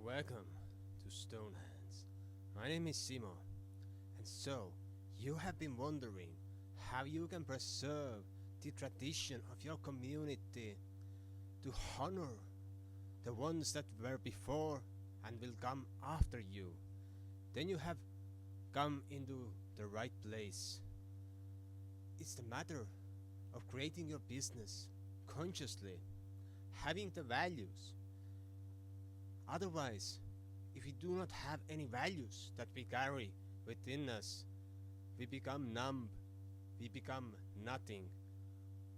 Welcome to Stonehands. My name is Simo, and so you have been wondering how you can preserve the tradition of your community to honor the ones that were before and will come after you. Then you have come into the right place. It's the matter of creating your business consciously, having the values. Otherwise, if we do not have any values that we carry within us, we become numb, we become nothing,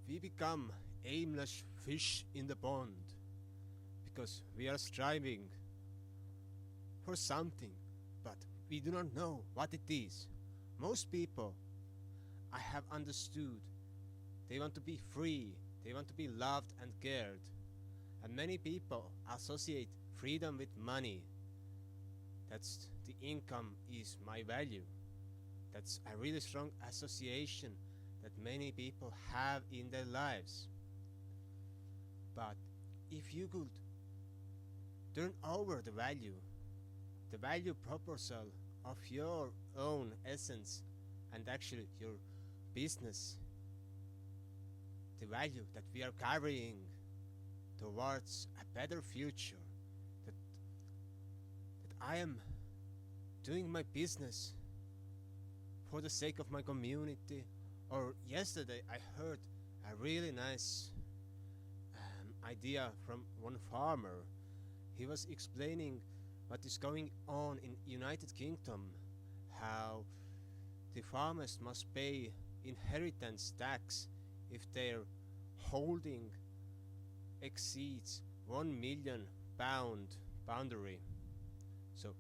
we become aimless fish in the pond because we are striving for something, but we do not know what it is. Most people I have understood, they want to be free, they want to be loved and cared, and many people associate freedom with money. That's the income is my value. That's a really strong association that many people have in their lives. But if you could turn over the value proposal of your own essence and actually your business, the value that we are carrying towards a better future, that I am doing my business for the sake of my community. Or yesterday I heard a really nice idea from one farmer. He was explaining what is going on in United Kingdom, how the farmers must pay inheritance tax if their holding exceeds 1 million pound boundary. So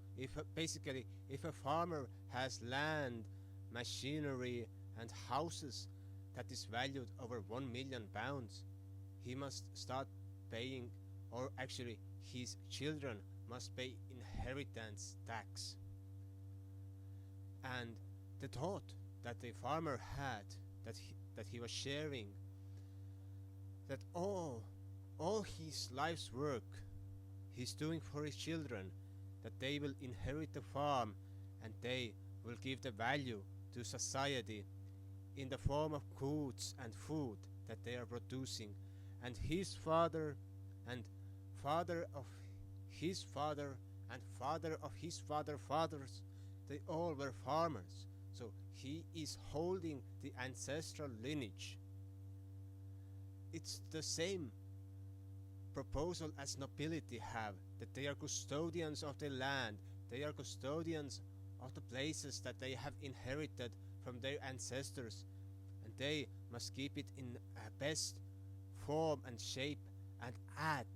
basically if a farmer has land, machinery and houses that is valued over 1 million pounds, he must start paying, or actually his children must pay inheritance tax. And the thought that the farmer had, that he was sharing, that all his life's work he's doing for his children, that they will inherit the farm and they will give the value to society in the form of goods and food that they are producing. And his father and father of his father and father of his fathers, they all were farmers. So he is holding the ancestral lineage. It's the same proposal as nobility have, that they are custodians of the land, they are custodians of the places that they have inherited from their ancestors, and they must keep it in a best form and shape, and add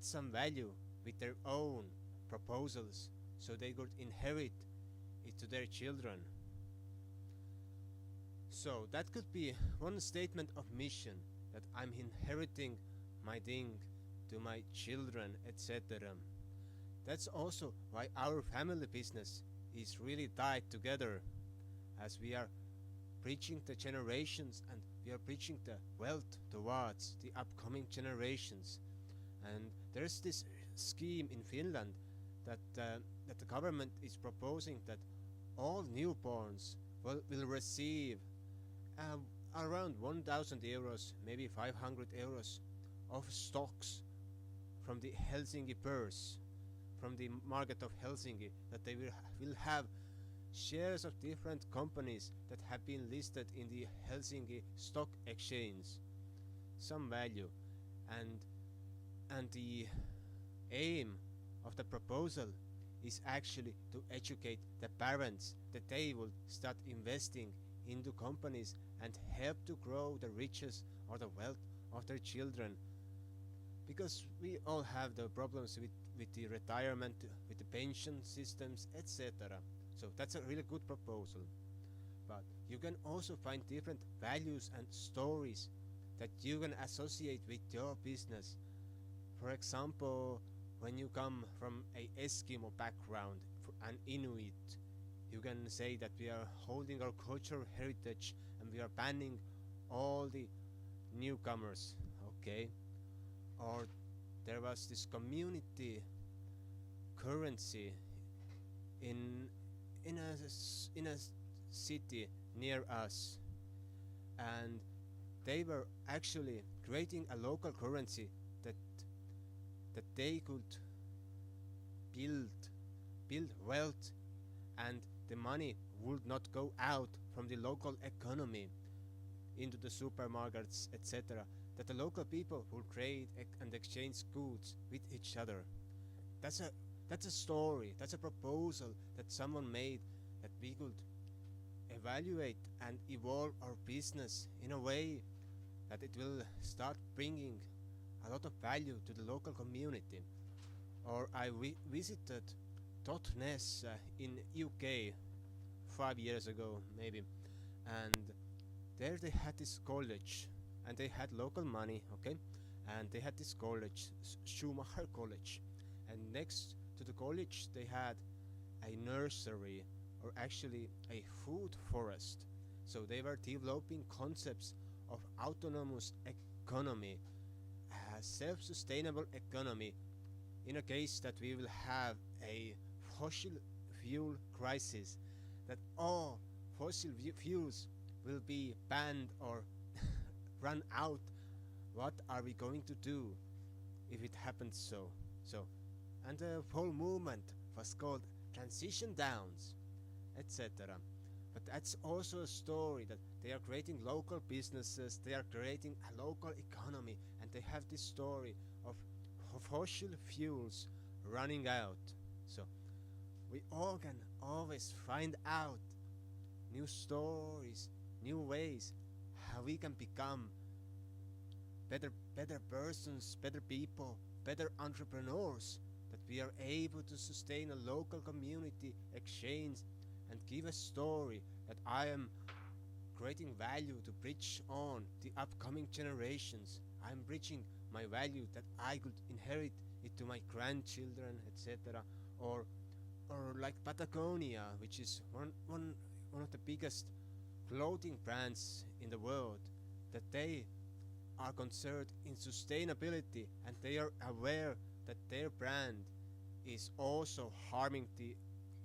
some value with their own proposals, so they could inherit it to their children. So that could be one statement of mission, that I'm inheriting my thing to my children, etc. That's also why our family business is really tied together, as we are preaching the generations and we are preaching the wealth towards the upcoming generations. And there's this scheme in Finland that the government is proposing that all newborns will receive around 1,000 euros, maybe 500 euros of stocks from the Helsinki purse, from the market of Helsinki, that they will have shares of different companies that have been listed in the Helsinki stock exchange, some value. And the aim of the proposal is actually to educate the parents that they will start investing into companies and help to grow the riches or the wealth of their children. Because we all have the problems with the retirement, with the pension systems, etc. So that's a really good proposal. But you can also find different values and stories that you can associate with your business. For example, when you come from a Eskimo background, an Inuit, you can say that we are holding our cultural heritage and we are banning all the newcomers, okay? Or there was this community currency in in a city near us, and they were actually creating a local currency that they could build wealth, and the money would not go out from the local economy into the supermarkets, etc. That the local people would trade and exchange goods with each other. That's a that's a story. That's a proposal that someone made, that we could evaluate and evolve our business in a way that it will start bringing a lot of value to the local community. Or visited Totnes in UK 5 years ago maybe, and there they had this college, and they had local money, okay, and they had this college, Schumacher College, and next to the college they had a nursery, or actually a food forest. So they were developing concepts of autonomous economy, a self-sustainable economy, in a case that we will have a fossil fuel crisis, that all fossil fuels will be banned or run out. What are we going to do if it happens so? And the whole movement was called transition downs, etc. But that's also a story that they are creating local businesses, they are creating a local economy, and they have this story of fossil fuels running out. So we all can always find out new stories, new ways how we can become better persons, better people, better entrepreneurs, that we are able to sustain a local community exchange and give a story that I am creating value to bridge on the upcoming generations. I'm bridging my value that I could inherit it to my grandchildren, etc. Or like Patagonia, which is one of the biggest clothing brands in the world, that they are concerned in sustainability, and they are aware that their brand is also harming the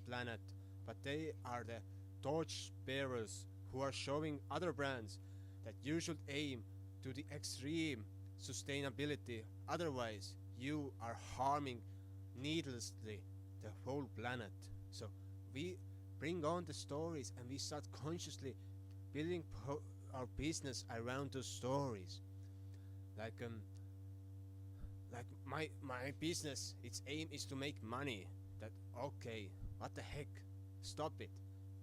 planet, but they are the torch bearers who are showing other brands that you should aim to the extreme sustainability, otherwise you are harming needlessly the whole planet. So we bring on the stories, and we start consciously building our business around those stories. Like my business, its aim is to make money. That okay, what the heck? Stop it.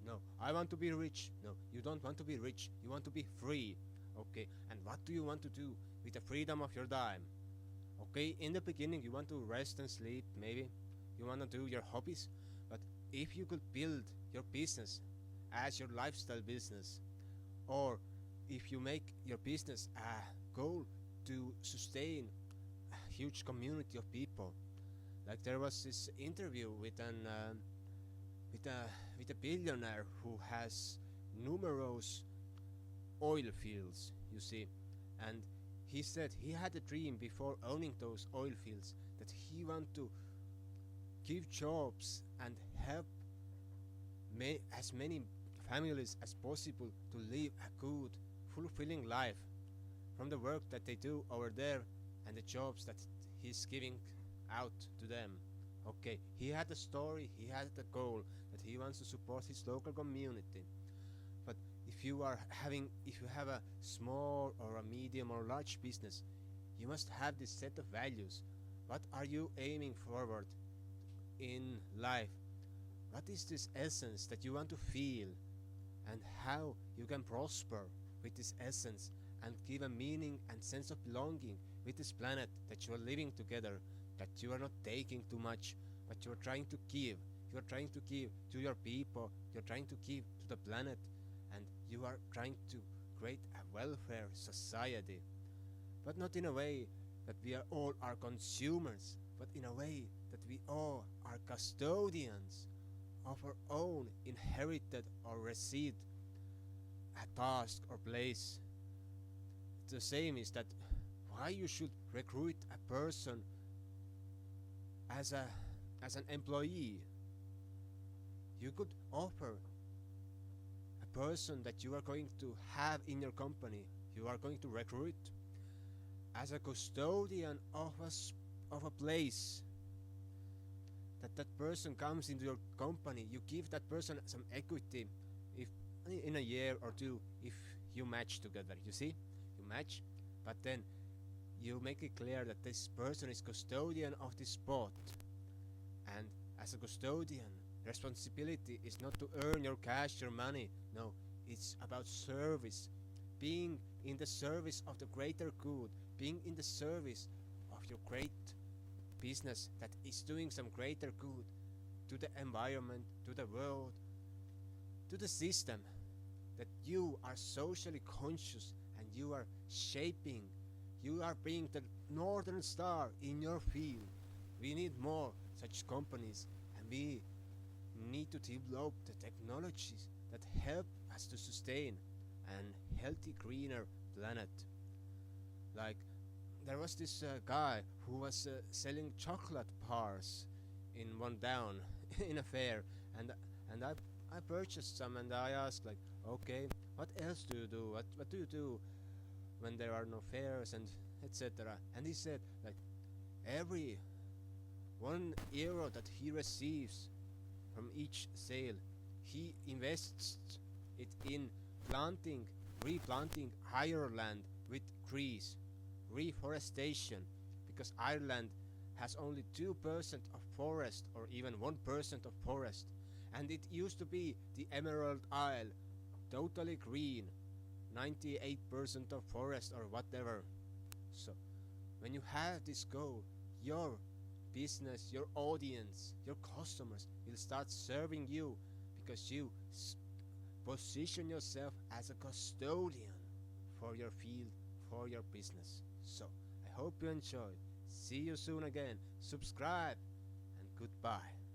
No, I want to be rich. No, you don't want to be rich. You want to be free. Okay, and what do you want to do with the freedom of your time? Okay, in the beginning you want to rest and sleep, maybe. You want to do your hobbies. But if you could build your business as your lifestyle business, or if you make your business a goal to sustain a huge community of people, like there was this interview with an with a billionaire who has numerous oil fields, you see, and he said he had a dream before owning those oil fields, that he want to give jobs and help as many families as possible to live a good, fulfilling life from the work that they do over there and the jobs that he's giving out to them. Okay, he had a story, he had a goal that he wants to support his local community. But if you have a small or a medium or large business, you must have this set of values. What are you aiming forward in life? What is this essence that you want to feel, and how you can prosper with this essence and give a meaning and sense of belonging with this planet that you are living together, that you are not taking too much, but you are trying to give. You are trying to give to your people, you are trying to give to the planet, and you are trying to create a welfare society. But not in a way that we are all are consumers, but in a way that we all are custodians of our own inherited or received a task or place. The same is that why you should recruit a person as a as an employee, you could offer a person that you are going to have in your company, you are going to recruit as a custodian of of a place, that person comes into your company. You give that person some equity if in a year or two, if you match together, you see, you match, but then you make it clear that this person is custodian of this spot. And as a custodian, responsibility is not to earn your cash, your money. No, it's about service. Being in the service of the greater good, being in the service of your great business that is doing some greater good to the environment, to the world, to the system. That you are socially conscious and you are shaping, you are being the northern star in your field. We need more such companies, and we need to develop the technologies that help us to sustain an healthy, greener planet. Like there was this guy who was selling chocolate bars in one down in a fair, and I purchased some, and I asked like, okay, what else do you do? What do you do when there are no fairs and etc. And he said like every €1 that he receives from each sale, he invests it in planting, replanting higher land with trees, reforestation, because Ireland has only 2% of forest or even 1% of forest, and it used to be the Emerald Isle, totally green, 98% of forest or whatever. So when you have this goal, your business, your audience, your customers will start serving you because you position yourself as a custodian for your field, for your business. So I hope you enjoyed. See you soon again. Subscribe and goodbye.